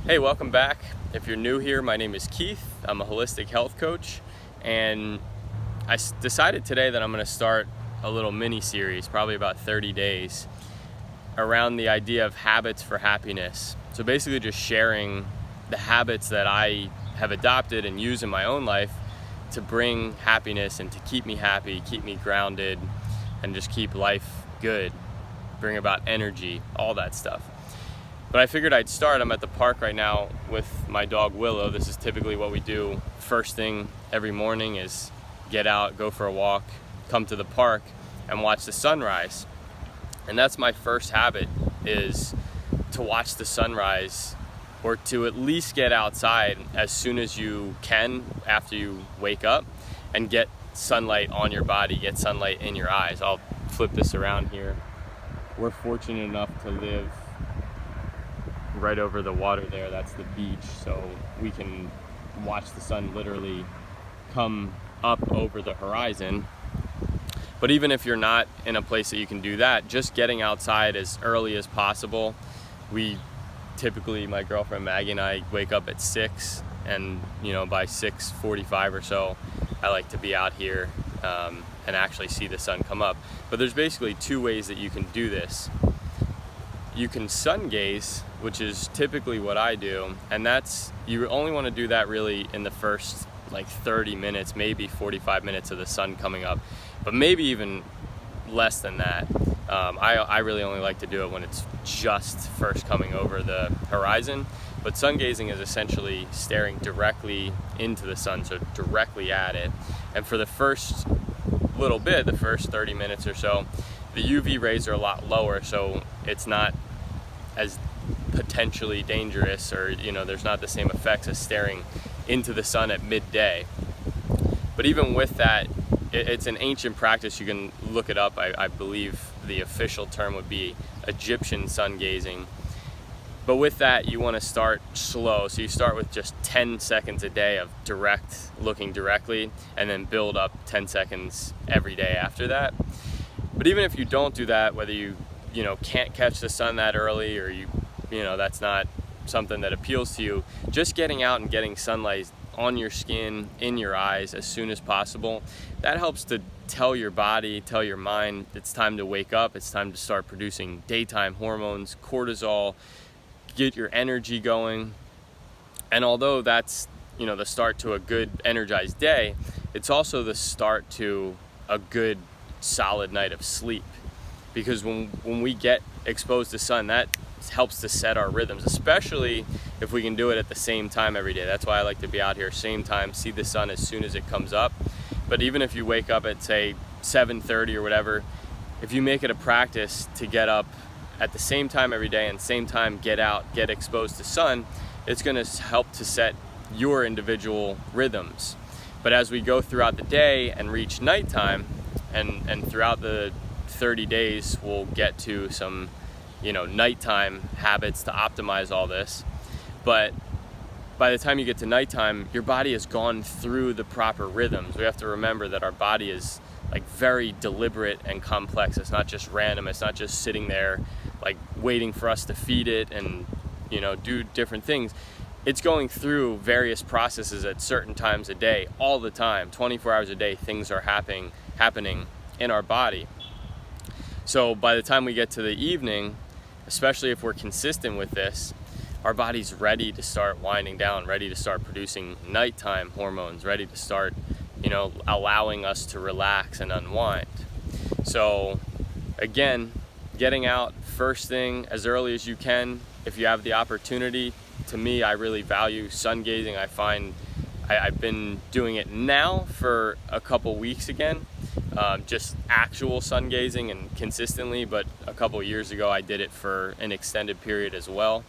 Hey, welcome back. If you're new here, my name is Keith. I'm a holistic health coach, and decided today that I'm going to start a little mini series, probably about 30 days, around the idea of habits for happiness. So basically just sharing the habits that I have adopted and use in my own life to bring happiness and to keep me happy, keep me grounded, and just keep life good, bring about energy, all that stuff. But I figured I'd start. I'm at the park right now with my dog Willow. This is typically what we do first thing every morning is get out, go for a walk, come to the park and watch the sunrise. And that's my first habit, is to watch the sunrise, or to at least get outside as soon as you can after you wake up and get sunlight on your body, get sunlight in your eyes. I'll flip this around here. We're fortunate enough to live right over the water there. That's the beach, so we can watch the sun literally come up over the horizon. But even if you're not in a place that you can do that, just getting outside as early as possible. We typically, my girlfriend Maggie and I, wake up at 6, and by 6:45 or so I like to be out here and actually see the sun come up. But there's basically two ways that you can do this. You can sungaze, which is typically what I do, and you only want to do that really in the first 30 minutes, maybe 45 minutes of the sun coming up, but maybe even less than that. I really only like to do it when it's just first coming over the horizon. But sun gazing is essentially staring directly into the sun, so directly at it. And for the first little bit, the first 30 minutes or so, the UV rays are a lot lower, so it's not as potentially dangerous, or there's not the same effects as staring into the sun at midday. But even with that, it's an ancient practice. You can look it up. I believe the official term would be Egyptian sun gazing. But with that, you want to start slow. So you start with just 10 seconds a day of looking directly, and then build up 10 seconds every day after that. But even if you don't do that, whether you can't catch the sun that early, or that's not something that appeals to you, just getting out and getting sunlight on your skin, in your eyes as soon as possible, that helps to tell your body, tell your mind it's time to wake up, it's time to start producing daytime hormones, cortisol, get your energy going. And although that's the start to a good energized day, it's also the start to a good solid night of sleep. Because when we get exposed to sun, that helps to set our rhythms, especially if we can do it at the same time every day. That's why I like to be out here same time, see the sun as soon as it comes up. But even if you wake up at say 7:30 or whatever, if you make it a practice to get up at the same time every day and same time get out, get exposed to sun, it's going to help to set your individual rhythms. But as we go throughout the day and reach nighttime, and throughout the 30 days we'll get to some nighttime habits to optimize all this. But by the time you get to nighttime, your body has gone through the proper rhythms. We have to remember that our body is very deliberate and complex. It's not just random. It's not just sitting there waiting for us to feed it and do different things. It's going through various processes at certain times a day, all the time, 24 hours a day. Things are happening in our body. So by the time we get to the evening, especially if we're consistent with this, our body's ready to start winding down, ready to start producing nighttime hormones, ready to start allowing us to relax and unwind. So again, getting out first thing as early as you can if you have the opportunity. To me, I really value sun gazing. I find I've been doing it now for a couple weeks again, just actual sun gazing and consistently, but a couple years ago I did it for an extended period as well.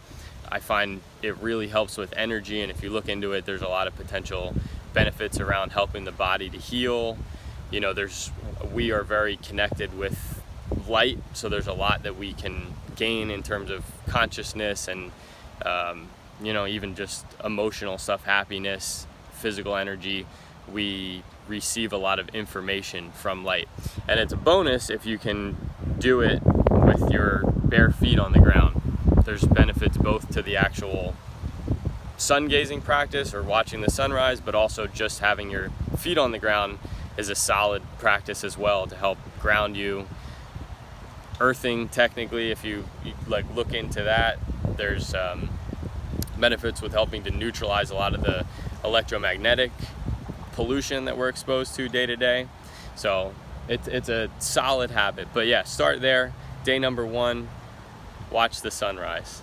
I find it really helps with energy, and if you look into it, there's a lot of potential benefits around helping the body to heal. We are very connected with light, so there's a lot that we can gain in terms of consciousness and even just emotional stuff, happiness, physical energy. We receive a lot of information from light, and it's a bonus if you can do it with your bare feet on the ground. There's benefits both to the actual sun gazing practice or watching the sunrise, but also just having your feet on the ground is a solid practice as well to help ground you. Earthing, technically, if you like look into that, there's benefits with helping to neutralize a lot of the electromagnetic pollution that we're exposed to day to day. So it's a solid habit. But yeah, start there. Day number 1, watch the sunrise.